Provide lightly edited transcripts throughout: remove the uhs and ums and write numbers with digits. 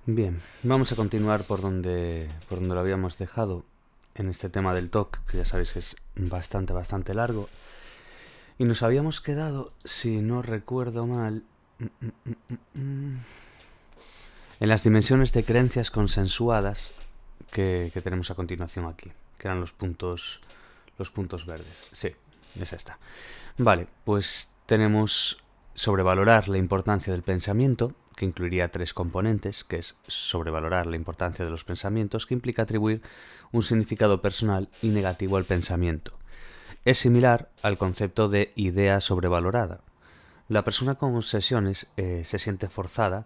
Bien, vamos a continuar por donde lo habíamos dejado en este tema del TOC, que ya sabéis que es bastante largo. Y nos habíamos quedado, si no recuerdo mal, en las dimensiones de creencias consensuadas que tenemos a continuación aquí, que eran los puntos verdes. Sí, es esta. Vale, pues tenemos sobrevalorar la importancia del pensamiento, que incluiría tres componentes, que es sobrevalorar la importancia de los pensamientos, que implica atribuir un significado personal y negativo al pensamiento. Es similar al concepto de idea sobrevalorada. La persona con obsesiones se siente forzada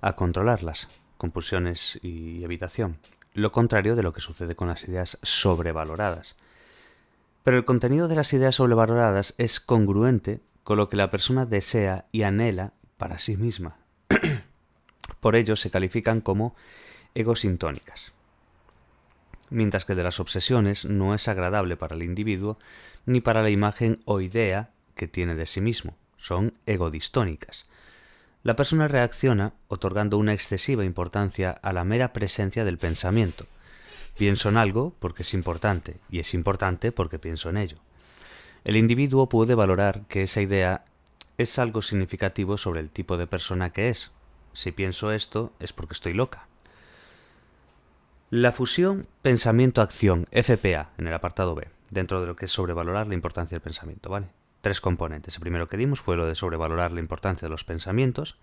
a controlarlas, compulsiones y evitación, lo contrario de lo que sucede con las ideas sobrevaloradas. Pero el contenido de las ideas sobrevaloradas es congruente con lo que la persona desea y anhela para sí misma. Por ello se califican como egosintónicas. Mientras que el de las obsesiones no es agradable para el individuo ni para la imagen o idea que tiene de sí mismo. Son egodistónicas. La persona reacciona otorgando una excesiva importancia a la mera presencia del pensamiento. Pienso en algo porque es importante, y es importante porque pienso en ello. El individuo puede valorar que esa idea es algo significativo sobre el tipo de persona que es. Si pienso esto es porque estoy loca. La fusión pensamiento-acción, FPA, en el apartado B, dentro de lo que es sobrevalorar la importancia del pensamiento, ¿vale? Tres componentes. El primero que dimos fue lo de sobrevalorar la importancia de los pensamientos,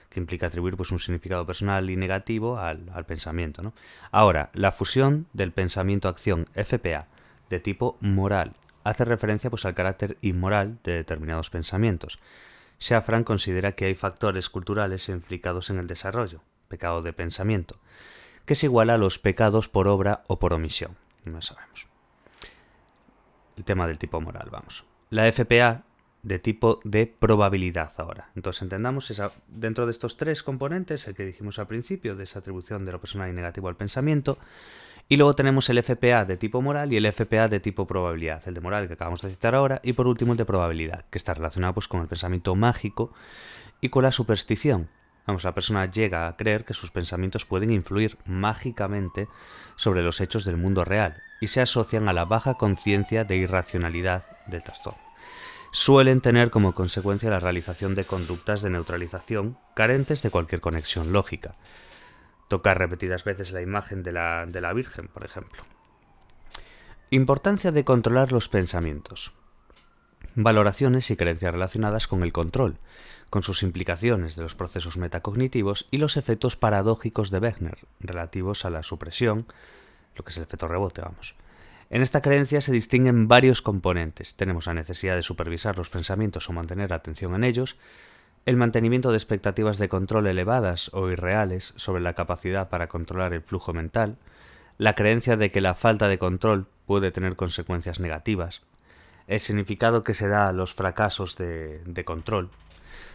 que implica atribuir pues un significado personal y negativo al pensamiento, ¿no? Ahora, la fusión del pensamiento-acción, FPA, de tipo moral, hace referencia pues al carácter inmoral de determinados pensamientos. Shafran considera que hay factores culturales implicados en el desarrollo, pecado de pensamiento, que es igual a los pecados por obra o por omisión. No sabemos. El tema del tipo moral, vamos. La FPA de tipo de probabilidad ahora. Entonces entendamos esa, dentro de estos tres componentes, el que dijimos al principio, de esa atribución de lo personal y negativo al pensamiento, y luego tenemos el FPA de tipo moral y el FPA de tipo probabilidad, el de moral que acabamos de citar ahora, y por último el de probabilidad, que está relacionado pues, con el pensamiento mágico y con la superstición. Vamos, la persona llega a creer que sus pensamientos pueden influir mágicamente sobre los hechos del mundo real y se asocian a la baja conciencia de irracionalidad del trastorno. Suelen tener como consecuencia la realización de conductas de neutralización carentes de cualquier conexión lógica. Tocar repetidas veces la imagen de la Virgen, por ejemplo. Importancia de controlar los pensamientos. Valoraciones y creencias relacionadas con el control, con sus implicaciones de los procesos metacognitivos y los efectos paradójicos de Wegner, relativos a la supresión, lo que es el efecto rebote, vamos. En esta creencia se distinguen varios componentes. Tenemos la necesidad de supervisar los pensamientos o mantener atención en ellos, el mantenimiento de expectativas de control elevadas o irreales sobre la capacidad para controlar el flujo mental, la creencia de que la falta de control puede tener consecuencias negativas, el significado que se da a los fracasos de control.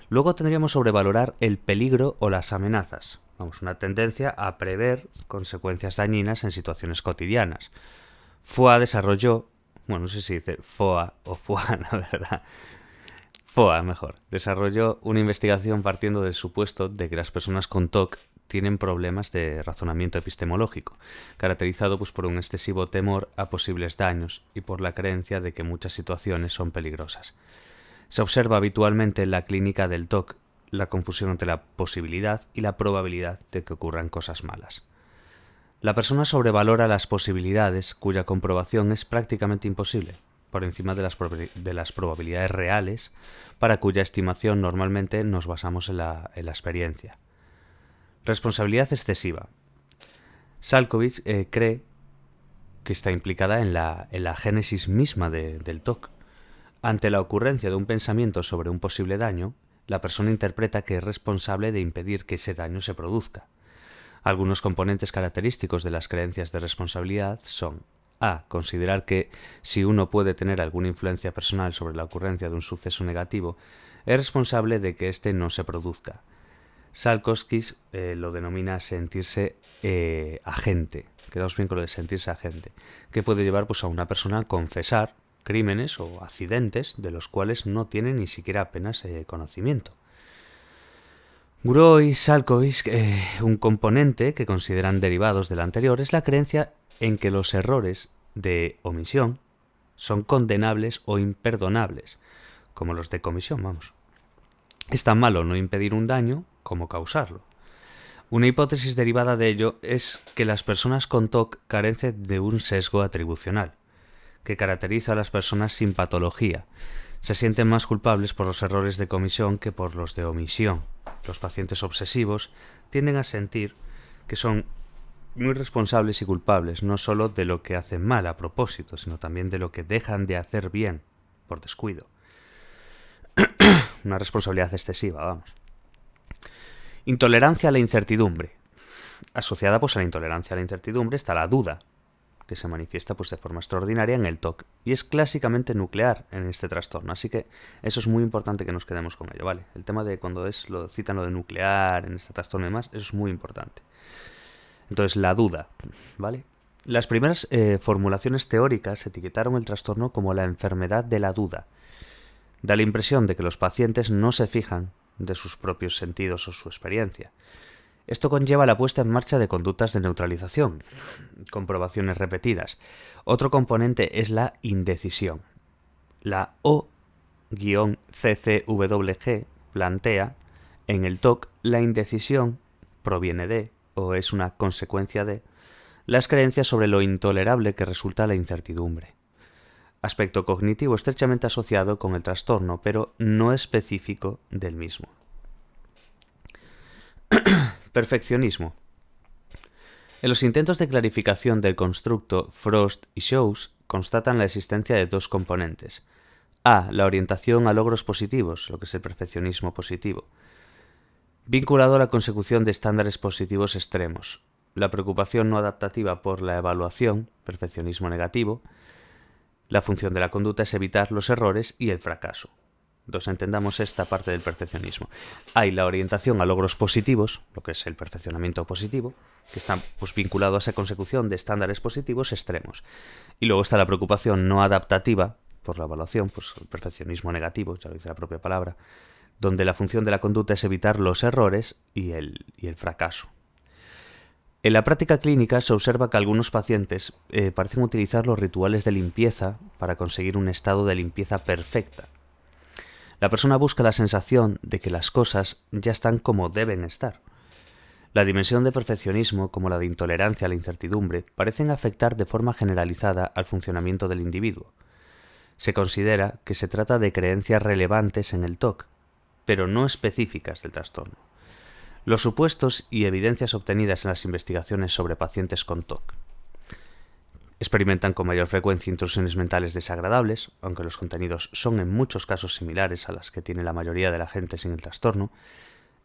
Luego tendríamos sobrevalorar el peligro o las amenazas. Vamos, una tendencia a prever consecuencias dañinas en situaciones cotidianas. FOA desarrolló, bueno, no sé si dice FOA o FOA, la verdad. FOA, mejor. Desarrolló una investigación partiendo del supuesto de que las personas con TOC tienen problemas de razonamiento epistemológico, caracterizado pues, por un excesivo temor a posibles daños y por la creencia de que muchas situaciones son peligrosas. Se observa habitualmente en la clínica del TOC la confusión entre la posibilidad y la probabilidad de que ocurran cosas malas. La persona sobrevalora las posibilidades cuya comprobación es prácticamente imposible, por encima de las probabilidades reales, para cuya estimación normalmente nos basamos en la experiencia. Responsabilidad excesiva. Salkovich cree que está implicada en la génesis misma del TOC. Ante la ocurrencia de un pensamiento sobre un posible daño, la persona interpreta que es responsable de impedir que ese daño se produzca. Algunos componentes característicos de las creencias de responsabilidad son: a. Considerar que, si uno puede tener alguna influencia personal sobre la ocurrencia de un suceso negativo, es responsable de que éste no se produzca. Salkowski lo denomina sentirse agente. Quedaos bien con lo de sentirse agente, que puede llevar pues, a una persona a confesar crímenes o accidentes de los cuales no tiene ni siquiera apenas conocimiento. Guró y Salkovich, un componente que consideran derivados del anterior, es la creencia en que los errores de omisión son condenables o imperdonables, como los de comisión, vamos. Es tan malo no impedir un daño como causarlo. Una hipótesis derivada de ello es que las personas con TOC carecen de un sesgo atribucional, que caracteriza a las personas sin patología. Se sienten más culpables por los errores de comisión que por los de omisión. Los pacientes obsesivos tienden a sentir que son muy responsables y culpables, no solo de lo que hacen mal a propósito, sino también de lo que dejan de hacer bien por descuido. Una responsabilidad excesiva, vamos. Intolerancia a la incertidumbre. Asociada pues a la intolerancia a la incertidumbre está la duda, que se manifiesta pues de forma extraordinaria en el TOC y es clásicamente nuclear en este trastorno, así que eso es muy importante que nos quedemos con ello, ¿vale? El tema de cuando citan lo de nuclear en este trastorno y demás, eso es muy importante. Entonces, la duda, ¿vale? Las primeras formulaciones teóricas etiquetaron el trastorno como la enfermedad de la duda. Da la impresión de que los pacientes no se fijan de sus propios sentidos o su experiencia. Esto conlleva la puesta en marcha de conductas de neutralización, comprobaciones repetidas. Otro componente es la indecisión. La O-CCWG plantea, en el TOC, la indecisión proviene de, o es una consecuencia de, las creencias sobre lo intolerable que resulta la incertidumbre. Aspecto cognitivo estrechamente asociado con el trastorno, pero no específico del mismo. Perfeccionismo. En los intentos de clarificación del constructo, Frost y Shows constatan la existencia de dos componentes. A. La orientación a logros positivos, lo que es el perfeccionismo positivo, vinculado a la consecución de estándares positivos extremos. La preocupación no adaptativa por la evaluación, perfeccionismo negativo. La función de la conducta es evitar los errores y el fracaso. Entonces entendamos esta parte del perfeccionismo. Hay la orientación a logros positivos, lo que es el perfeccionamiento positivo, que está pues vinculado a esa consecución de estándares positivos extremos. Y luego está la preocupación no adaptativa por la evaluación, pues el perfeccionismo negativo, ya lo dice la propia palabra, donde la función de la conducta es evitar los errores y el fracaso. En la práctica clínica se observa que algunos pacientes parecen utilizar los rituales de limpieza para conseguir un estado de limpieza perfecta. La persona busca la sensación de que las cosas ya están como deben estar. La dimensión de perfeccionismo, como la de intolerancia a la incertidumbre, parecen afectar de forma generalizada al funcionamiento del individuo. Se considera que se trata de creencias relevantes en el TOC, pero no específicas del trastorno. Los supuestos y evidencias obtenidas en las investigaciones sobre pacientes con TOC. Experimentan con mayor frecuencia intrusiones mentales desagradables, aunque los contenidos son en muchos casos similares a las que tiene la mayoría de la gente sin el trastorno.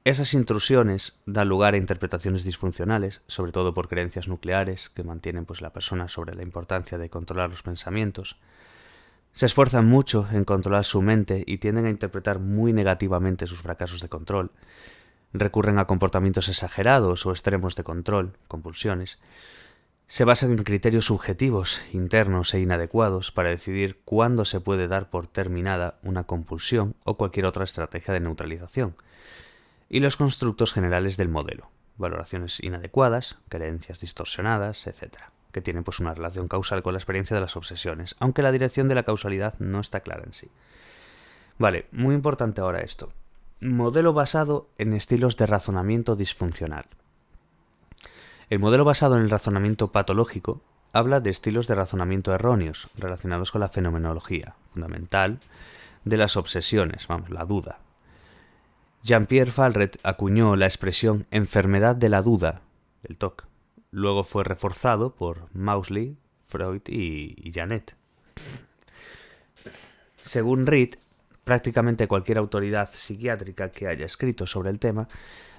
Esas intrusiones dan lugar a interpretaciones disfuncionales, sobre todo por creencias nucleares que mantienen pues la persona sobre la importancia de controlar los pensamientos. Se esfuerzan mucho en controlar su mente y tienden a interpretar muy negativamente sus fracasos de control. Recurren a comportamientos exagerados o extremos de control, compulsiones. Se basan en criterios subjetivos, internos e inadecuados para decidir cuándo se puede dar por terminada una compulsión o cualquier otra estrategia de neutralización. Y los constructos generales del modelo, valoraciones inadecuadas, creencias distorsionadas, etc., que tienen pues una relación causal con la experiencia de las obsesiones, aunque la dirección de la causalidad no está clara en sí. Vale, muy importante ahora esto. Modelo basado en estilos de razonamiento disfuncional. El modelo basado en el razonamiento patológico habla de estilos de razonamiento erróneos relacionados con la fenomenología fundamental de las obsesiones, la duda. Jean-Pierre Falret acuñó la expresión enfermedad de la duda, el TOC. Luego fue reforzado por Maudsley, Freud y Janet. Según Reed, prácticamente cualquier autoridad psiquiátrica que haya escrito sobre el tema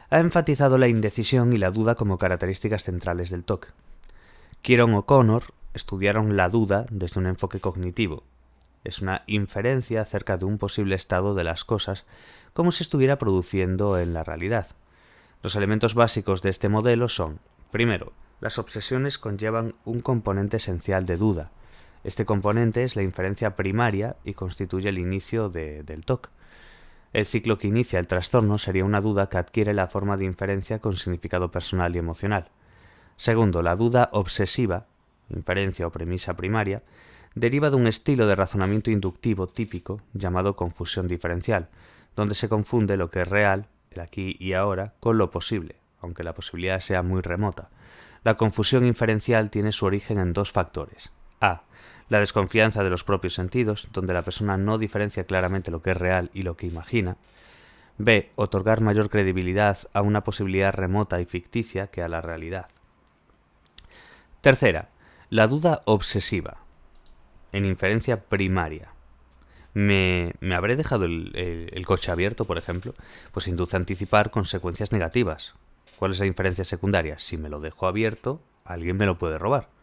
ha enfatizado la indecisión y la duda como características centrales del TOC. Kieron O'Connor estudiaron la duda desde un enfoque cognitivo. Es una inferencia acerca de un posible estado de las cosas como si estuviera produciendo en la realidad. Los elementos básicos de este modelo son, primero, las obsesiones conllevan un componente esencial de duda. Este componente es la inferencia primaria y constituye el inicio del TOC. El ciclo que inicia el trastorno sería una duda que adquiere la forma de inferencia con significado personal y emocional. Segundo, la duda obsesiva, inferencia o premisa primaria, deriva de un estilo de razonamiento inductivo típico llamado confusión diferencial, donde se confunde lo que es real, el aquí y ahora, con lo posible, aunque la posibilidad sea muy remota. La confusión inferencial tiene su origen en dos factores. A. La desconfianza de los propios sentidos, donde la persona no diferencia claramente lo que es real y lo que imagina. B. Otorgar mayor credibilidad a una posibilidad remota y ficticia que a la realidad. Tercera, la duda obsesiva, en inferencia primaria. ¿Me habré dejado el coche abierto, por ejemplo? Pues induce a anticipar consecuencias negativas. ¿Cuál es la inferencia secundaria? Si me lo dejo abierto, alguien me lo puede robar.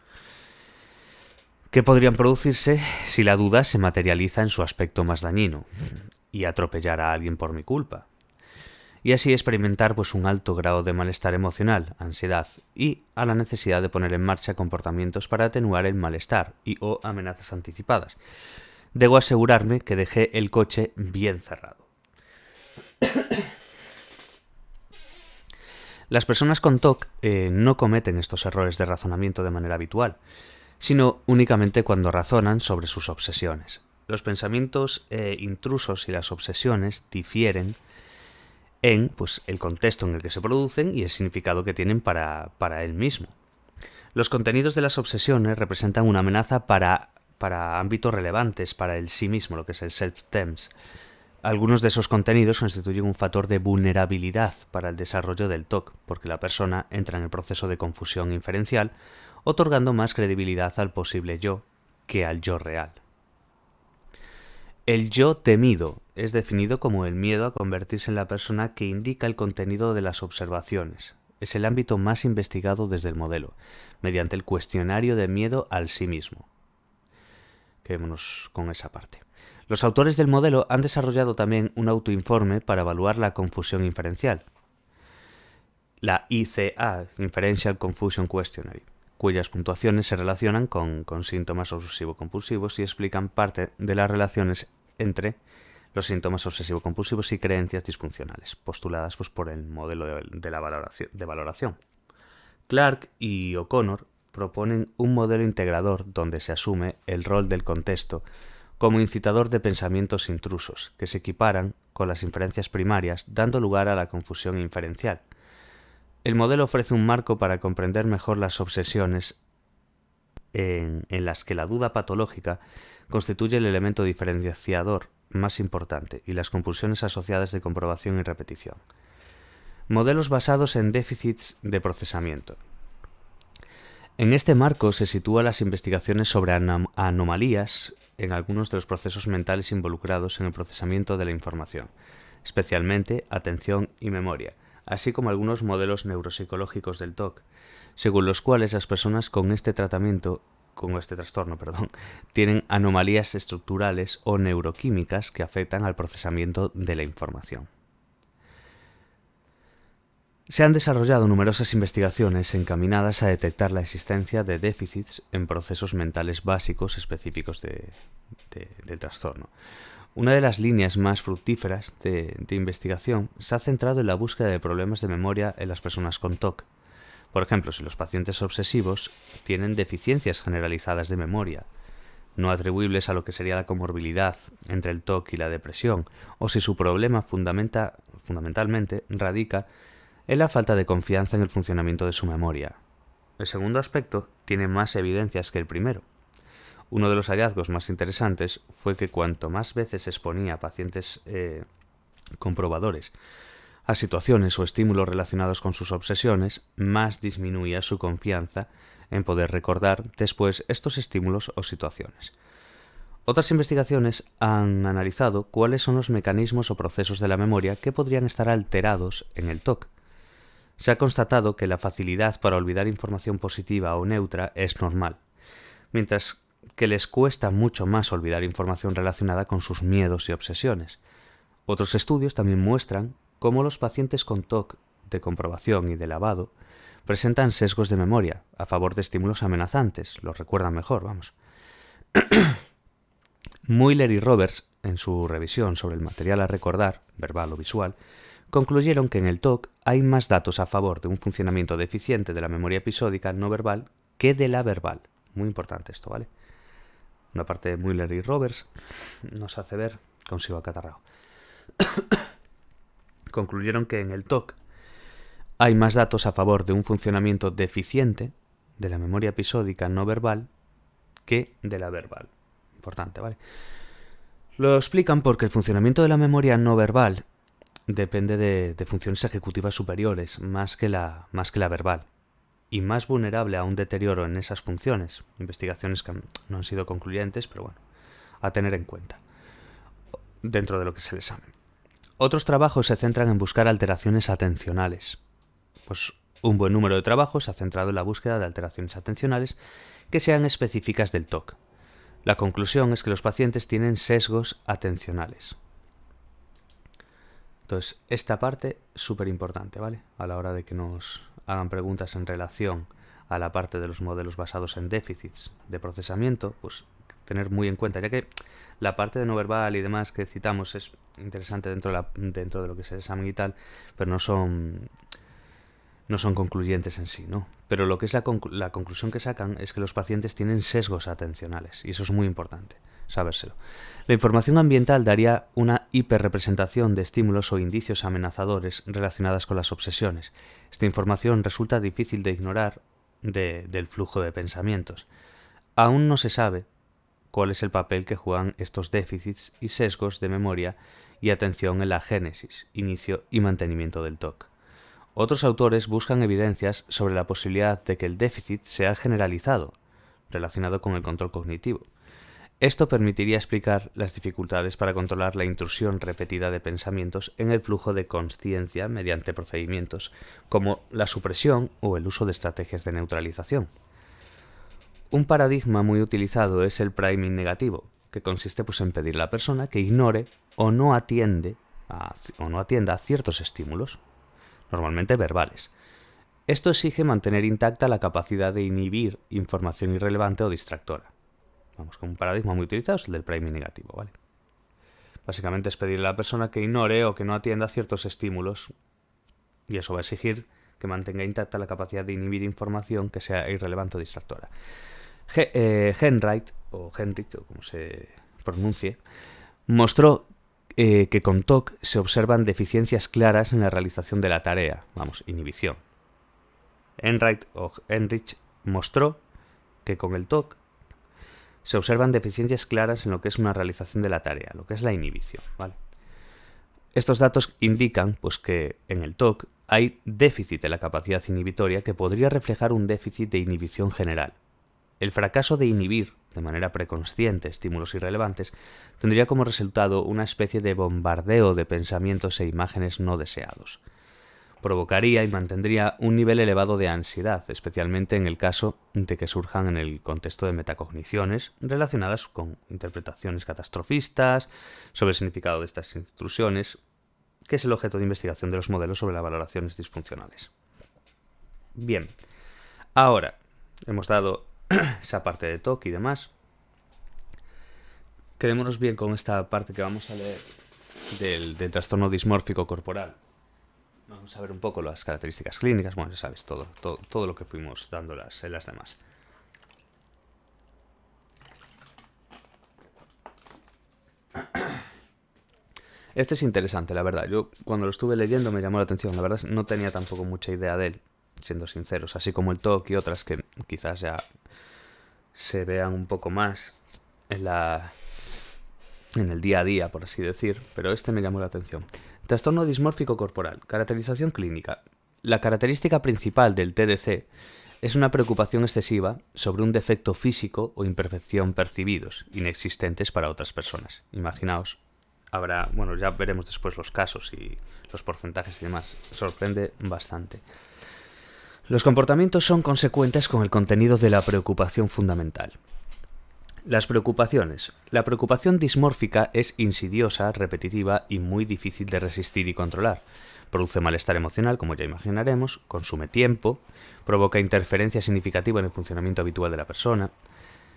¿Qué podrían producirse si la duda se materializa en su aspecto más dañino y atropellar a alguien por mi culpa? Y así experimentar un alto grado de malestar emocional, ansiedad y a la necesidad de poner en marcha comportamientos para atenuar el malestar y o amenazas anticipadas. Debo asegurarme que dejé el coche bien cerrado. Las personas con TOC no cometen estos errores de razonamiento de manera habitual, sino únicamente cuando razonan sobre sus obsesiones. Los pensamientos intrusos y las obsesiones difieren en el contexto en el que se producen y el significado que tienen para él mismo. Los contenidos de las obsesiones representan una amenaza para ámbitos relevantes para el sí mismo, lo que es el self-tems. Algunos de esos contenidos constituyen un factor de vulnerabilidad para el desarrollo del TOC, porque la persona entra en el proceso de confusión inferencial, otorgando más credibilidad al posible yo que al yo real. El yo temido es definido como el miedo a convertirse en la persona que indica el contenido de las observaciones. Es el ámbito más investigado desde el modelo, mediante el cuestionario de miedo al sí mismo. Quedémonos con esa parte. Los autores del modelo han desarrollado también un autoinforme para evaluar la confusión inferencial, la ICA, Inferential Confusion Questionnaire, cuyas puntuaciones se relacionan con síntomas obsesivo-compulsivos y explican parte de las relaciones entre los síntomas obsesivo-compulsivos y creencias disfuncionales, postuladas por el modelo de valoración. Clark y O'Connor proponen un modelo integrador donde se asume el rol del contexto como incitador de pensamientos intrusos, que se equiparan con las inferencias primarias, dando lugar a la confusión inferencial. El modelo ofrece un marco para comprender mejor las obsesiones en las que la duda patológica constituye el elemento diferenciador más importante y las compulsiones asociadas de comprobación y repetición. Modelos basados en déficits de procesamiento. En este marco se sitúan las investigaciones sobre anomalías en algunos de los procesos mentales involucrados en el procesamiento de la información, especialmente atención y memoria, así como algunos modelos neuropsicológicos del TOC, según los cuales las personas con este trastorno, tienen anomalías estructurales o neuroquímicas que afectan al procesamiento de la información. Se han desarrollado numerosas investigaciones encaminadas a detectar la existencia de déficits en procesos mentales básicos específicos del trastorno. Una de las líneas más fructíferas de investigación se ha centrado en la búsqueda de problemas de memoria en las personas con TOC. Por ejemplo, si los pacientes obsesivos tienen deficiencias generalizadas de memoria, no atribuibles a lo que sería la comorbilidad entre el TOC y la depresión, o si su problema fundamentalmente radica en la falta de confianza en el funcionamiento de su memoria. El segundo aspecto tiene más evidencias que el primero. Uno de los hallazgos más interesantes fue que cuanto más veces se exponía a pacientes comprobadores a situaciones o estímulos relacionados con sus obsesiones, más disminuía su confianza en poder recordar después estos estímulos o situaciones. Otras investigaciones han analizado cuáles son los mecanismos o procesos de la memoria que podrían estar alterados en el TOC. Se ha constatado que la facilidad para olvidar información positiva o neutra es normal, mientras que les cuesta mucho más olvidar información relacionada con sus miedos y obsesiones. Otros estudios también muestran cómo los pacientes con TOC de comprobación y de lavado presentan sesgos de memoria a favor de estímulos amenazantes, los recuerdan mejor, Mueller y Roberts, en su revisión sobre el material a recordar, verbal o visual, concluyeron que en el TOC hay más datos a favor de un funcionamiento deficiente de la memoria episódica no verbal que de la verbal. Muy importante esto, ¿vale? Una parte de Mueller y Roberts nos hace ver cómo se iba acatarrado. Concluyeron que en el TOC hay más datos a favor de un funcionamiento deficiente de la memoria episódica no verbal que de la verbal. Importante, ¿vale? Lo explican porque el funcionamiento de la memoria no verbal depende de funciones ejecutivas superiores más que la verbal, y más vulnerable a un deterioro en esas funciones. Investigaciones que no han sido concluyentes, pero bueno, a tener en cuenta dentro de lo que es el examen. Otros trabajos se centran en buscar alteraciones atencionales. Pues un buen número de trabajos se ha centrado en la búsqueda de alteraciones atencionales que sean específicas del TOC. La conclusión es que los pacientes tienen sesgos atencionales. Entonces, esta parte es súper importante, ¿vale? A la hora de que nos hagan preguntas en relación a la parte de los modelos basados en déficits de procesamiento, pues tener muy en cuenta, ya que la parte de no verbal y demás que citamos es interesante dentro de lo que es el examen y tal, pero no son concluyentes en sí, ¿no? Pero lo que es la conclusión que sacan es que los pacientes tienen sesgos atencionales, y eso es muy importante, sabérselo. La información ambiental daría una hiperrepresentación de estímulos o indicios amenazadores relacionadas con las obsesiones. Esta información resulta difícil de ignorar del flujo de pensamientos. Aún no se sabe cuál es el papel que juegan estos déficits y sesgos de memoria y atención en la génesis, inicio y mantenimiento del TOC. Otros autores buscan evidencias sobre la posibilidad de que el déficit sea generalizado, relacionado con el control cognitivo. Esto permitiría explicar las dificultades para controlar la intrusión repetida de pensamientos en el flujo de consciencia mediante procedimientos como la supresión o el uso de estrategias de neutralización. Un paradigma muy utilizado es el priming negativo, que consiste en pedir a la persona que ignore o no atienda a ciertos estímulos, normalmente verbales. Esto exige mantener intacta la capacidad de inhibir información irrelevante o distractora. Vamos, con un paradigma muy utilizado es el del priming negativo, ¿vale? Básicamente es pedirle a la persona que ignore o que no atienda a ciertos estímulos, y eso va a exigir que mantenga intacta la capacidad de inhibir información que sea irrelevante o distractora. Henrich, o como se pronuncie, mostró que con TOC se observan deficiencias claras en la realización de la tarea, inhibición. Henrich mostró que con el TOC se observan deficiencias claras en lo que es una realización de la tarea, lo que es la inhibición, ¿vale? Estos datos indican que en el TOC hay déficit de la capacidad inhibitoria que podría reflejar un déficit de inhibición general. El fracaso de inhibir de manera preconsciente estímulos irrelevantes tendría como resultado una especie de bombardeo de pensamientos e imágenes no deseados. Provocaría y mantendría un nivel elevado de ansiedad, especialmente en el caso de que surjan en el contexto de metacogniciones relacionadas con interpretaciones catastrofistas sobre el significado de estas intrusiones, que es el objeto de investigación de los modelos sobre las valoraciones disfuncionales. Bien, ahora hemos dado esa parte de TOC y demás. Quedémonos bien con esta parte que vamos a leer del trastorno dismórfico corporal. Vamos a ver un poco las características clínicas. Bueno, ya sabes, todo lo que fuimos dando en las demás. Este es interesante, la verdad. Yo cuando lo estuve leyendo me llamó la atención. La verdad no tenía tampoco mucha idea de él, siendo sinceros. Así como el TOC y otras que quizás ya se vean un poco más en el día a día, por así decir. Pero este me llamó la atención. Trastorno dismórfico corporal. Caracterización clínica. La característica principal del TDC es una preocupación excesiva sobre un defecto físico o imperfección percibidos, inexistentes para otras personas. Imaginaos, ya veremos después los casos y los porcentajes y demás. Sorprende bastante. Los comportamientos son consecuentes con el contenido de la preocupación fundamental. Las preocupaciones. La preocupación dismórfica es insidiosa, repetitiva y muy difícil de resistir y controlar. Produce malestar emocional, como ya imaginaremos, consume tiempo, provoca interferencia significativa en el funcionamiento habitual de la persona.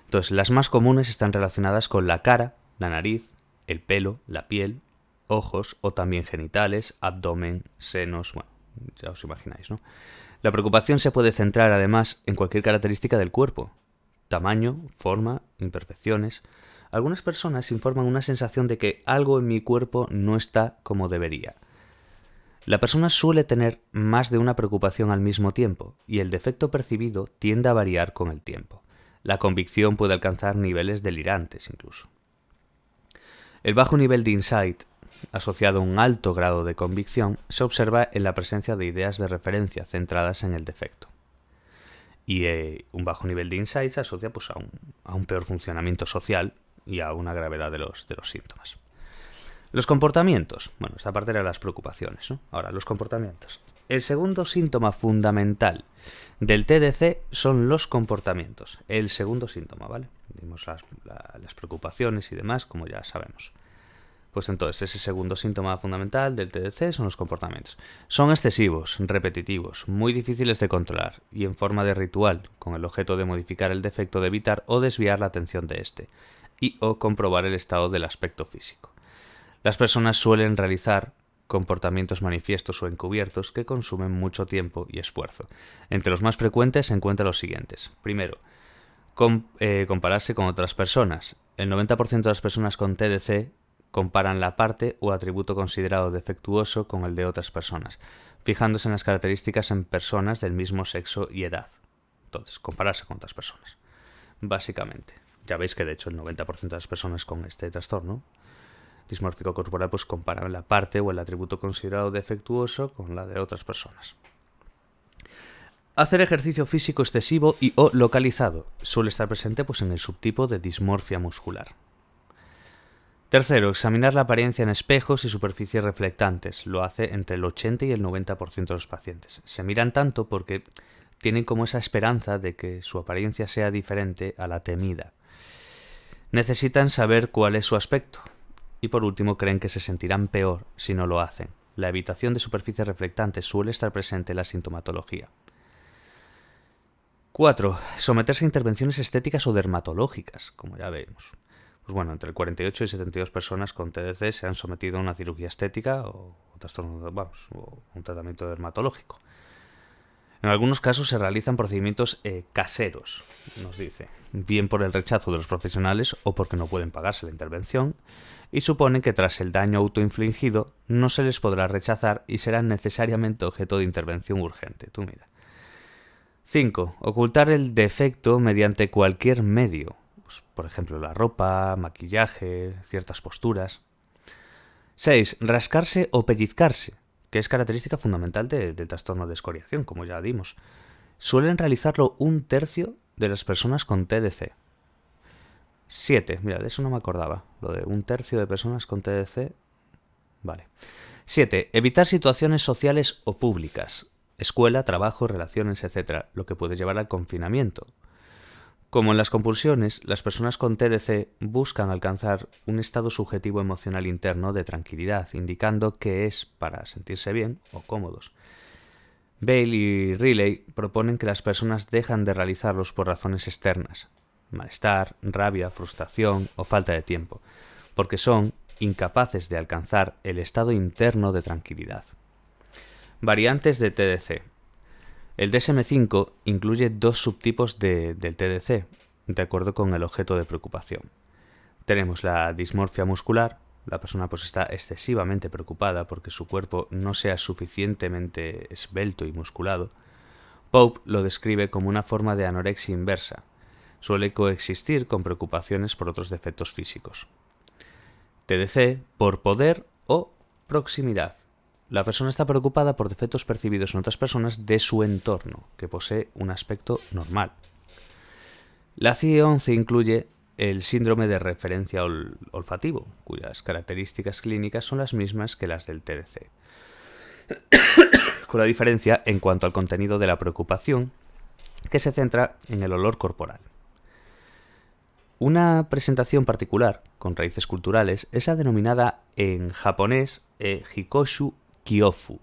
Entonces, las más comunes están relacionadas con la cara la nariz, el pelo, la piel, ojos o también genitales, abdomen, senos, bueno, ya os imagináis, ¿no? La preocupación se puede centrar además en cualquier característica del cuerpo: tamaño, forma, imperfecciones. Algunas personas informan una sensación de que algo en mi cuerpo no está como debería. La persona suele tener más de una preocupación al mismo tiempo y el defecto percibido tiende a variar con el tiempo. La convicción puede alcanzar niveles delirantes incluso. El bajo nivel de insight, asociado a un alto grado de convicción, se observa en la presencia de ideas de referencia centradas en el defecto. Y un bajo nivel de insight se asocia pues, a un peor funcionamiento social y a una gravedad de los síntomas. Los comportamientos. Bueno, esta parte era las preocupaciones, ¿no? Ahora, los comportamientos. El segundo síntoma fundamental del TDC son los comportamientos. El segundo síntoma, ¿vale? Vimos las preocupaciones y demás, como ya sabemos. Pues entonces, ese segundo síntoma fundamental del TDC son los comportamientos. Son excesivos, repetitivos, muy difíciles de controlar y en forma de ritual, con el objeto de modificar el defecto, de evitar o desviar la atención de este, y o comprobar el estado del aspecto físico. Las personas suelen realizar comportamientos manifiestos o encubiertos que consumen mucho tiempo y esfuerzo. Entre los más frecuentes se encuentran los siguientes. Primero, compararse con otras personas. El 90% de las personas con TDC comparan la parte o atributo considerado defectuoso con el de otras personas, fijándose en las características en personas del mismo sexo y edad. Entonces, compararse con otras personas. Básicamente. Ya veis que de hecho el 90% de las personas con este trastorno dismórfico corporal pues comparan la parte o el atributo considerado defectuoso con la de otras personas. Hacer ejercicio físico excesivo y o localizado suele estar presente pues en el subtipo de dismorfia muscular. Tercero, examinar la apariencia en espejos y superficies reflectantes. Lo hace entre el 80 y el 90% de los pacientes. Se miran tanto porque tienen como esa esperanza de que su apariencia sea diferente a la temida. Necesitan saber cuál es su aspecto. Y por último, creen que se sentirán peor si no lo hacen. La evitación de superficies reflectantes suele estar presente en la sintomatología. 4. Someterse a intervenciones estéticas o dermatológicas, como ya vemos. Pues bueno, entre el 48 y 72 personas con TDC se han sometido a una cirugía estética o un tratamiento dermatológico. En algunos casos se realizan procedimientos caseros, nos dice, bien por el rechazo de los profesionales o porque no pueden pagarse la intervención, y suponen que tras el daño autoinfligido no se les podrá rechazar y serán necesariamente objeto de intervención urgente. Tú mira. 5. Ocultar el defecto mediante cualquier medio, pues, por ejemplo la ropa, maquillaje, ciertas posturas. 6. Rascarse o pellizcarse, que es característica fundamental del trastorno de escoriación, como ya dimos. Suelen realizarlo 1/3 de las personas con TDC. 7. Mira, de eso no me acordaba. Lo de 1/3 de personas con TDC. Vale. 7. Evitar situaciones sociales o públicas. Escuela, trabajo, relaciones, etc. Lo que puede llevar al confinamiento. Como en las compulsiones, las personas con TDC buscan alcanzar un estado subjetivo emocional interno de tranquilidad, indicando que es para sentirse bien o cómodos. Bale y Riley proponen que las personas dejan de realizarlos por razones externas, malestar, rabia, frustración o falta de tiempo, porque son incapaces de alcanzar el estado interno de tranquilidad. Variantes de TDC. El DSM-5 incluye 2 subtipos del TDC, de acuerdo con el objeto de preocupación. Tenemos la dismorfia muscular. La persona pues está excesivamente preocupada porque su cuerpo no sea suficientemente esbelto y musculado. Pope lo describe como una forma de anorexia inversa. Suele coexistir con preocupaciones por otros defectos físicos. TDC por poder o proximidad. La persona está preocupada por defectos percibidos en otras personas de su entorno, que posee un aspecto normal. La CIE-11 incluye el síndrome de referencia olfativo, cuyas características clínicas son las mismas que las del TDC, con la diferencia en cuanto al contenido de la preocupación, que se centra en el olor corporal. Una presentación particular, con raíces culturales, es la denominada en japonés Hikoshu Kyofu.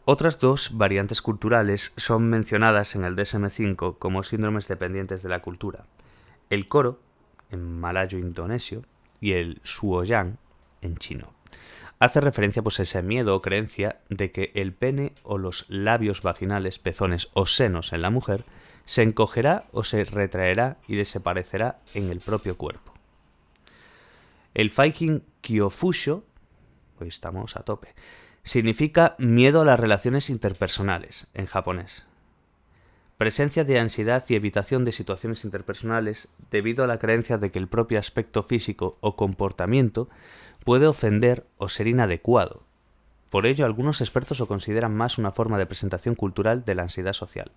Otras 2 variantes culturales son mencionadas en el DSM-5 como síndromes dependientes de la cultura. El coro, en malayo indonesio y el suoyang en chino. Hace referencia pues a ese miedo o creencia de que el pene o los labios vaginales, pezones o senos en la mujer se encogerá o se retraerá y desaparecerá en el propio cuerpo. El Faikin Kyofusho, hoy estamos a tope, significa miedo a las relaciones interpersonales en japonés. Presencia de ansiedad y evitación de situaciones interpersonales debido a la creencia de que el propio aspecto físico o comportamiento puede ofender o ser inadecuado. Por ello, algunos expertos lo consideran más una forma de presentación cultural de la ansiedad social.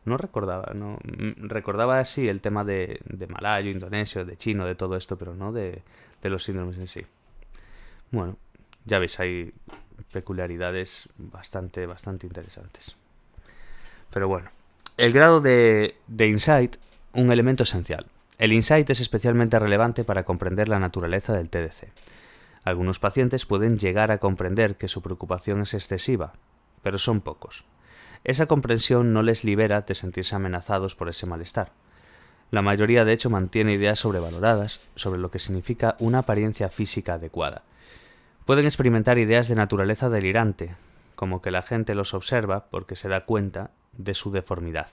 Recordaba así el tema de malayo, indonesio, de chino, de todo esto, pero no de los síndromes en sí. Bueno, ya veis, hay peculiaridades bastante interesantes. Pero bueno, el grado de insight, un elemento esencial. El insight es especialmente relevante para comprender la naturaleza del TDC. Algunos pacientes pueden llegar a comprender que su preocupación es excesiva, pero son pocos. Esa comprensión no les libera de sentirse amenazados por ese malestar. La mayoría, de hecho, mantiene ideas sobrevaloradas sobre lo que significa una apariencia física adecuada. Pueden experimentar ideas de naturaleza delirante, como que la gente los observa porque se da cuenta de su deformidad,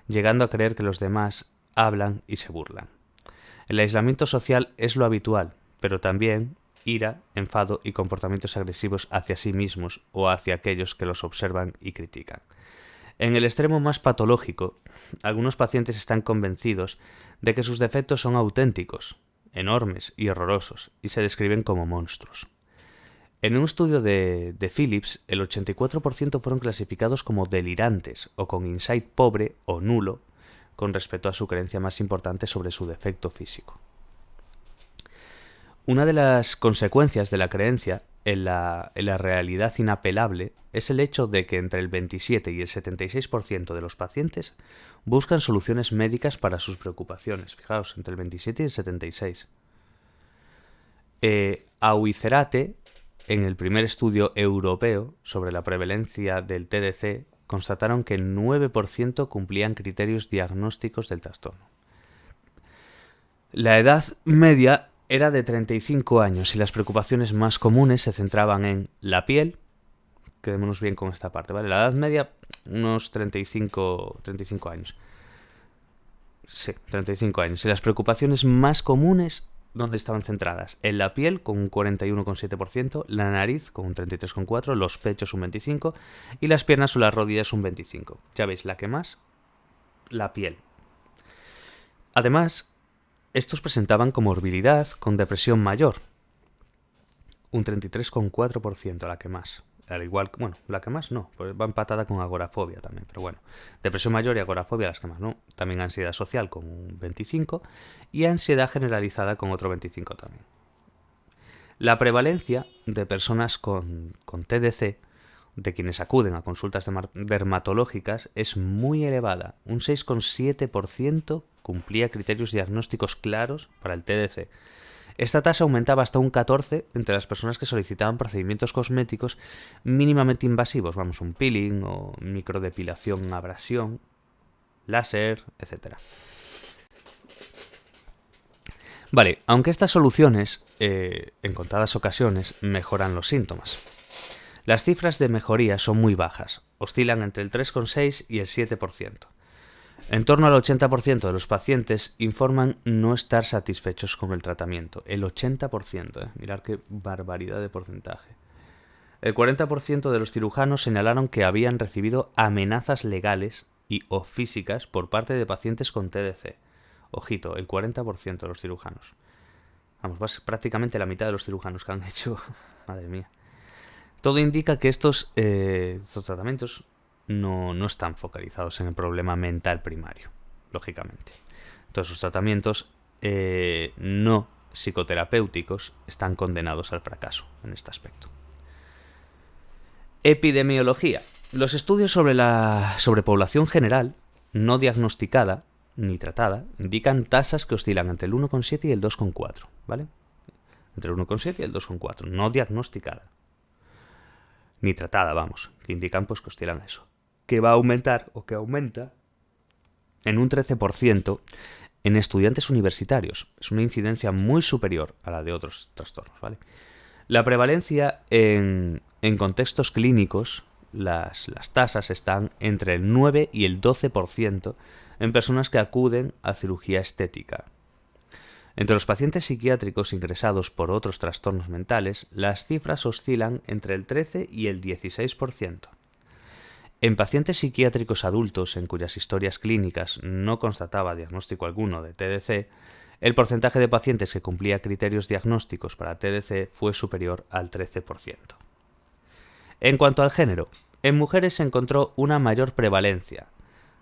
llegando a creer que los demás hablan y se burlan. El aislamiento social es lo habitual, pero también ira, enfado y comportamientos agresivos hacia sí mismos o hacia aquellos que los observan y critican. En el extremo más patológico, algunos pacientes están convencidos de que sus defectos son auténticos, enormes y horrorosos, y se describen como monstruos. En un estudio de Phillips, el 84% fueron clasificados como delirantes o con insight pobre o nulo con respecto a su creencia más importante sobre su defecto físico. Una de las consecuencias de la creencia en la realidad inapelable es el hecho de que entre el 27 y el 76% de los pacientes buscan soluciones médicas para sus preocupaciones. Fijaos, entre el 27 y el 76%. Auicerate, en el primer estudio europeo sobre la prevalencia del TDC, constataron que el 9% cumplían criterios diagnósticos del trastorno. La edad media era de 35 años y las preocupaciones más comunes se centraban en la piel. Quedémonos bien con esta parte, ¿vale? La edad media, unos 35 años. Sí, 35 años. Y las preocupaciones más comunes, ¿dónde estaban centradas? En la piel, con un 41,7%, la nariz, con un 33,4%, los pechos, un 25%, y las piernas o las rodillas, un 25%. Ya veis, la que más, la piel. Además, estos presentaban comorbilidad con depresión mayor, un 33,4%, la que más. Al igual, bueno, la que más no, pues va empatada con agorafobia también, pero bueno. Depresión mayor y agorafobia las que más, ¿no? También ansiedad social con un 25% y ansiedad generalizada con otro 25% también. La prevalencia de personas con TDC, de quienes acuden a consultas dermatológicas, es muy elevada. Un 6,7% cumplía criterios diagnósticos claros para el TDC. Esta tasa aumentaba hasta un 14% entre las personas que solicitaban procedimientos cosméticos mínimamente invasivos, vamos, un peeling o microdepilación, abrasión, láser, etc. Vale, aunque estas soluciones, en contadas ocasiones, mejoran los síntomas. Las cifras de mejoría son muy bajas, oscilan entre el 3,6% y el 7%. En torno al 80% de los pacientes informan no estar satisfechos con el tratamiento. El 80%, mirad qué barbaridad de porcentaje. El 40% de los cirujanos señalaron que habían recibido amenazas legales y o físicas por parte de pacientes con TDC. Ojito, el 40% de los cirujanos. Vamos, prácticamente la mitad de los cirujanos que han hecho. Madre mía. Todo indica que estos tratamientos no están focalizados en el problema mental primario, lógicamente. Todos los tratamientos no psicoterapéuticos están condenados al fracaso en este aspecto. Epidemiología. Los estudios sobre la sobrepoblación general, no diagnosticada ni tratada, indican tasas que oscilan entre el 1,7 y el 2,4, ¿vale? Entre el 1,7 y el 2,4, no diagnosticada. Ni tratada, vamos, que indican pues que oscilan eso. Que va a aumentar, o que aumenta, en un 13% en estudiantes universitarios. Es una incidencia muy superior a la de otros trastornos, ¿vale? La prevalencia en contextos clínicos, las tasas están entre el 9 y el 12% en personas que acuden a cirugía estética. Entre los pacientes psiquiátricos ingresados por otros trastornos mentales, las cifras oscilan entre el 13 y el 16%. En pacientes psiquiátricos adultos en cuyas historias clínicas no constataba diagnóstico alguno de TDC, el porcentaje de pacientes que cumplía criterios diagnósticos para TDC fue superior al 13%. En cuanto al género, en mujeres se encontró una mayor prevalencia.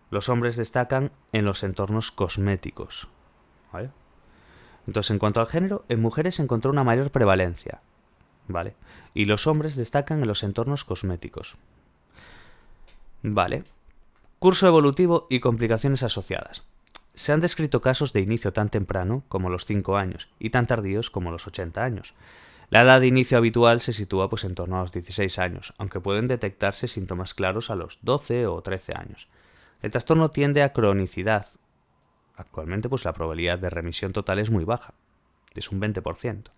Los hombres destacan en los entornos cosméticos, ¿vale? Entonces, en cuanto al género, en mujeres se encontró una mayor prevalencia, ¿vale? Y los hombres destacan en los entornos cosméticos. Vale. Curso evolutivo y complicaciones asociadas. Se han descrito casos de inicio tan temprano como los 5 años y tan tardíos como los 80 años. La edad de inicio habitual se sitúa pues en torno a los 16 años, aunque pueden detectarse síntomas claros a los 12 o 13 años. El trastorno tiende a cronicidad. Actualmente pues la probabilidad de remisión total es muy baja, es un 20%,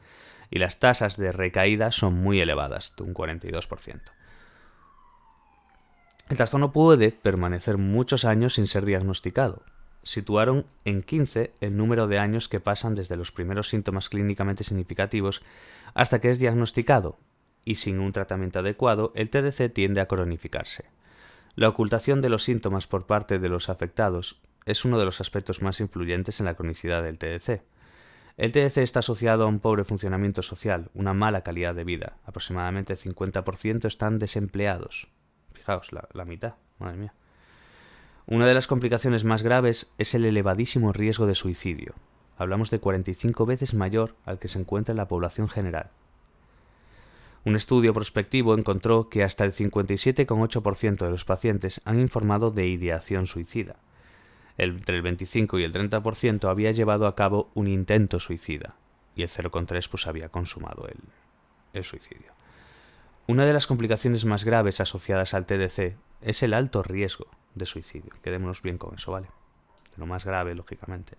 y las tasas de recaída son muy elevadas, de un 42%. El trastorno puede permanecer muchos años sin ser diagnosticado. Situaron en 15 el número de años que pasan desde los primeros síntomas clínicamente significativos hasta que es diagnosticado, y sin un tratamiento adecuado, el TDC tiende a cronificarse. La ocultación de los síntomas por parte de los afectados es uno de los aspectos más influyentes en la cronicidad del TDC. El TDC está asociado a un pobre funcionamiento social, una mala calidad de vida. Aproximadamente el 50% están desempleados. Fijaos, la mitad, madre mía. Una de las complicaciones más graves es el elevadísimo riesgo de suicidio. Hablamos de 45 veces mayor al que se encuentra en la población general. Un estudio prospectivo encontró que hasta el 57,8% de los pacientes han informado de ideación suicida. Entre el 25 y el 30% había llevado a cabo un intento suicida y el 0,3% pues había consumado el suicidio. Una de las complicaciones más graves asociadas al TDC es el alto riesgo de suicidio. Quedémonos bien con eso, ¿vale? De lo más grave, lógicamente,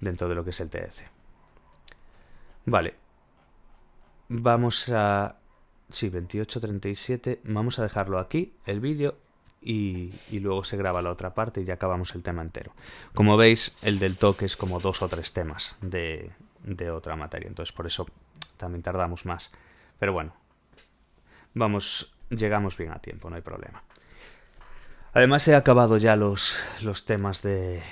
dentro de lo que es el TDC. Vale. Vamos a... Sí, 28:37. Vamos a dejarlo aquí, el vídeo, y luego se graba la otra parte y ya acabamos el tema entero. Como veis, el del TOC es como 2 o 3 temas de otra materia, entonces por eso también tardamos más. Pero bueno, llegamos bien a tiempo, no hay problema. Además he acabado ya los temas de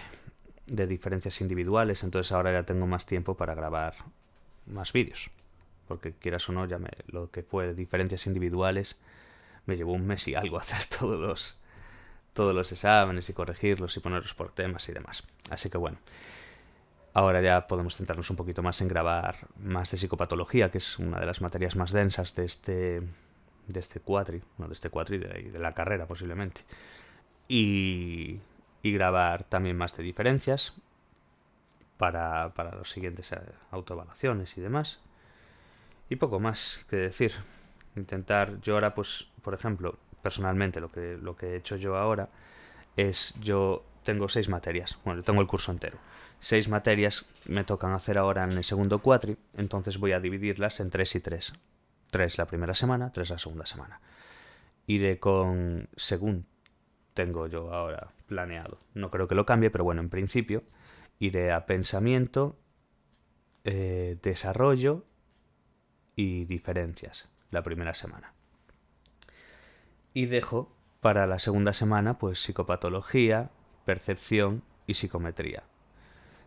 diferencias individuales, entonces ahora ya tengo más tiempo para grabar más vídeos. Porque quieras o no, lo que fue diferencias individuales me llevó un mes y algo hacer todos los exámenes y corregirlos y ponerlos por temas y demás. Así que bueno, ahora ya podemos centrarnos un poquito más en grabar más de psicopatología, que es una de las materias más densas de este cuatri, y de la carrera posiblemente. Y grabar también más de diferencias para los siguientes autoevaluaciones y demás. Y poco más que decir. Intentar, yo ahora pues, por ejemplo, personalmente lo que he hecho yo ahora es, yo tengo 6 materias, bueno, tengo el curso entero. 6 materias me tocan hacer ahora en el segundo cuatri, entonces voy a dividirlas en 3 y 3. 3 la primera semana, 3 la segunda semana. Iré según tengo yo ahora planeado. No creo que lo cambie, pero bueno, en principio iré a pensamiento, desarrollo y diferencias la primera semana. Y dejo para la segunda semana pues psicopatología, percepción y psicometría.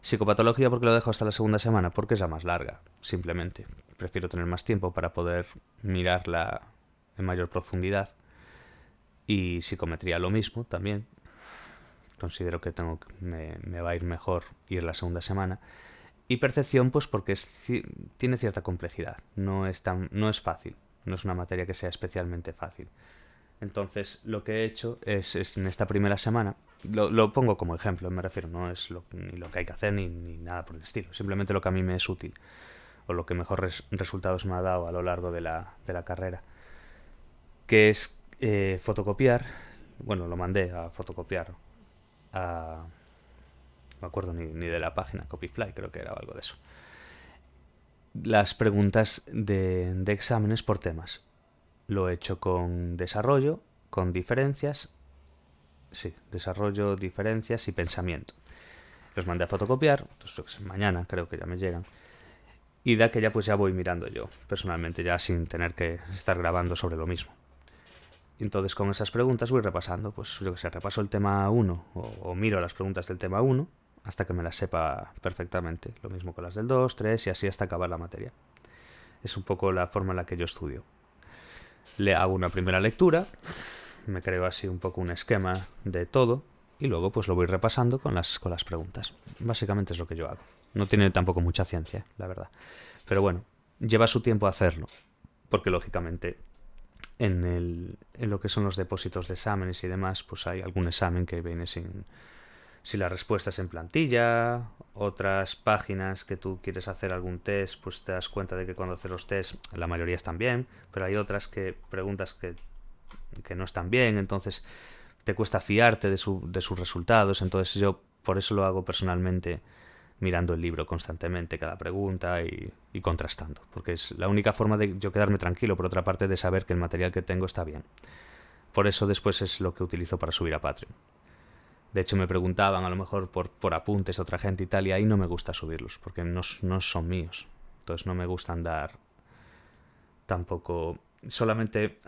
Psicopatología, ¿por qué lo dejo hasta la segunda semana? Porque es la más larga, simplemente. Prefiero tener más tiempo para poder mirarla en mayor profundidad. Y psicometría lo mismo también. Considero que me va a ir mejor ir la segunda semana. Y percepción, pues porque tiene cierta complejidad. No es fácil. No es una materia que sea especialmente fácil. Entonces, lo que he hecho es en esta primera semana, lo pongo como ejemplo, me refiero, no es ni lo que hay que hacer ni nada por el estilo. Simplemente lo que a mí me es útil. O lo que mejor resultados me ha dado a lo largo de la carrera. Que es fotocopiar. Bueno, lo mandé a fotocopiar a me acuerdo ni de la página, Copyfly creo que era algo de eso. Las preguntas de exámenes por temas. Lo he hecho con desarrollo, con diferencias, sí, desarrollo, diferencias y pensamiento. Los mandé a fotocopiar, entonces mañana creo que ya me llegan. Y de aquella pues ya voy mirando yo, personalmente, ya sin tener que estar grabando sobre lo mismo. Entonces con esas preguntas voy repasando, pues yo que sé, repaso el tema 1 o miro las preguntas del tema 1 hasta que me las sepa perfectamente. Lo mismo con las del 2, 3 y así hasta acabar la materia. Es un poco la forma en la que yo estudio. Le hago una primera lectura, me creo así un poco un esquema de todo y luego pues lo voy repasando con las preguntas. Básicamente es lo que yo hago. No tiene tampoco mucha ciencia, la verdad. Pero bueno, lleva su tiempo hacerlo, porque lógicamente en lo que son los depósitos de exámenes y demás, pues hay algún examen que viene sin las respuestas en plantilla, otras páginas que tú quieres hacer algún test, pues te das cuenta de que cuando haces los tests la mayoría están bien, pero hay otras que preguntas que no están bien, entonces te cuesta fiarte de sus resultados, entonces yo por eso lo hago personalmente mirando el libro constantemente, cada pregunta y contrastando, porque es la única forma de yo quedarme tranquilo, por otra parte, de saber que el material que tengo está bien. Por eso después es lo que utilizo para subir a Patreon. De hecho me preguntaban a lo mejor por apuntes de otra gente y tal, y ahí no me gusta subirlos, porque no son míos. Entonces no me gusta andar tampoco... Solamente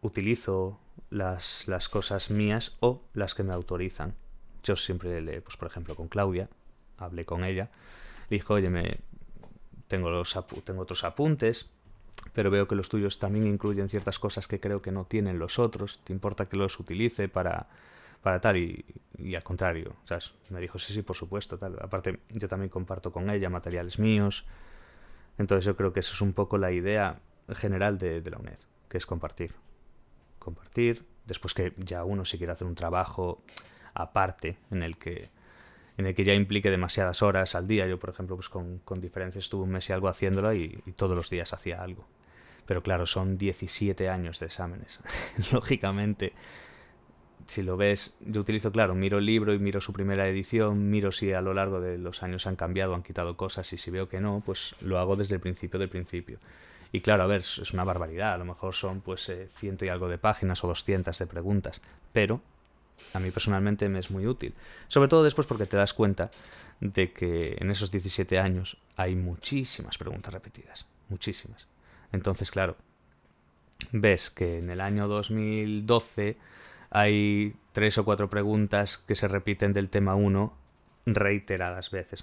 utilizo las cosas mías o las que me autorizan. Yo siempre, pues por ejemplo con Claudia, hablé con ella, le dije, oye, tengo otros apuntes, pero veo que los tuyos también incluyen ciertas cosas que creo que no tienen los otros, ¿te importa que los utilice para tal? Y al contrario, ¿sabes? Me dijo, sí, por supuesto, tal. Aparte, yo también comparto con ella materiales míos, entonces yo creo que eso es un poco la idea general de la UNED, que es compartir. Compartir, después que ya uno si quiere hacer un trabajo aparte en el que ya implique demasiadas horas al día. Yo, por ejemplo, pues con diferencias estuve un mes y algo haciéndola y todos los días hacía algo. Pero claro, son 17 años de exámenes. Lógicamente, si lo ves, yo utilizo, claro, miro el libro y miro su primera edición, miro si a lo largo de los años han cambiado, han quitado cosas, y si veo que no, pues lo hago desde el principio del principio. Y claro, a ver, es una barbaridad, a lo mejor son pues ciento y algo de páginas o 200 de preguntas, pero a mí personalmente me es muy útil. Sobre todo después porque te das cuenta de que en esos 17 años hay muchísimas preguntas repetidas. Muchísimas. Entonces, claro, ves que en el año 2012 hay 3 o 4 preguntas que se repiten del tema 1 reiteradas veces.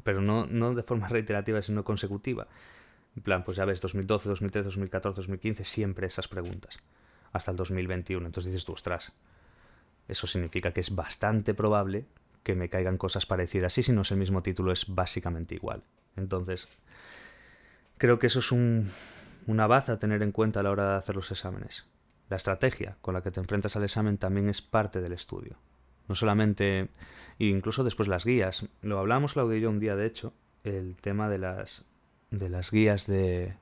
Pero no de forma reiterativa, sino consecutiva. En plan, pues ya ves, 2012, 2013, 2014, 2015, siempre esas preguntas. Hasta el 2021. Entonces dices tú, ostras, eso significa que es bastante probable que me caigan cosas parecidas y si no es el mismo título es básicamente igual. Entonces, creo que eso es una baza a tener en cuenta a la hora de hacer los exámenes. La estrategia con la que te enfrentas al examen también es parte del estudio. No solamente, incluso después las guías. Lo hablamos Claudia y yo un día, de hecho, el tema de las guías de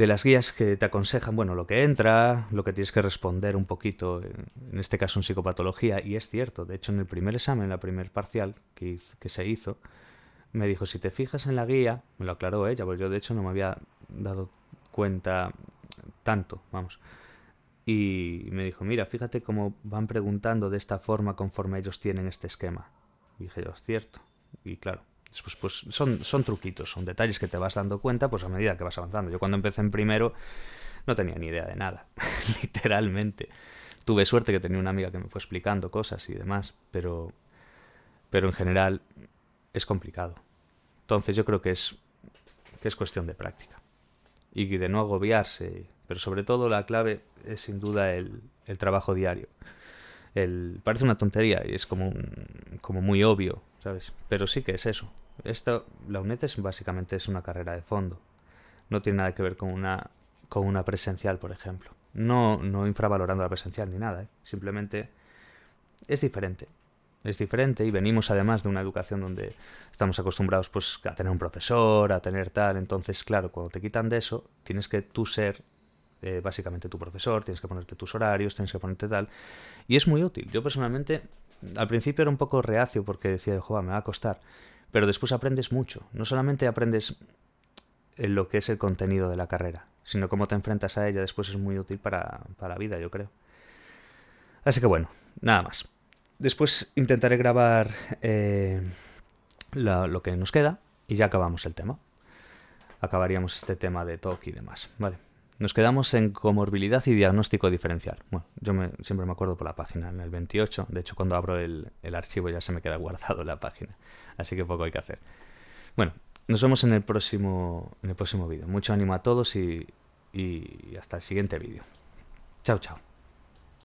las guías que te aconsejan, bueno, lo que entra, lo que tienes que responder un poquito, en este caso en psicopatología, y es cierto, de hecho en el primer examen, la primer parcial que se hizo, me dijo, si te fijas en la guía, me lo aclaró ella, porque yo de hecho no me había dado cuenta tanto, vamos, y me dijo, mira, fíjate cómo van preguntando de esta forma conforme ellos tienen este esquema. Y dije yo, es cierto, y claro, después pues son truquitos, son detalles que te vas dando cuenta pues a medida que vas avanzando. Yo cuando empecé en primero no tenía ni idea de nada, literalmente. Tuve suerte que tenía una amiga que me fue explicando cosas y demás, pero en general es complicado. Entonces yo creo que es cuestión de práctica y de no agobiarse, pero sobre todo la clave es sin duda el trabajo diario. Parece una tontería y es como muy obvio, ¿sabes? Pero sí que es eso. La UNED básicamente es una carrera de fondo. No tiene nada que ver con una presencial, por ejemplo. No infravalorando la presencial ni nada, ¿eh? Simplemente es diferente. Es diferente y venimos además de una educación donde estamos acostumbrados pues a tener un profesor, a tener tal. Entonces, claro, cuando te quitan de eso, tienes que tú ser básicamente tu profesor, tienes que ponerte tus horarios, tienes que ponerte tal. Y es muy útil. Yo personalmente, al principio era un poco reacio porque decía, joder, me va a costar. Pero después aprendes mucho. No solamente aprendes lo que es el contenido de la carrera, sino cómo te enfrentas a ella después es muy útil para la vida, yo creo. Así que bueno, nada más. Después intentaré grabar lo que nos queda y ya acabamos el tema. Acabaríamos este tema de TOC y demás. Vale. Nos quedamos en comorbilidad y diagnóstico diferencial. Bueno, siempre me acuerdo por la página, en el 28. De hecho, cuando abro el archivo ya se me queda guardado en la página. Así que poco hay que hacer. Bueno, nos vemos en el próximo vídeo. Mucho ánimo a todos y hasta el siguiente vídeo. Chao, chao.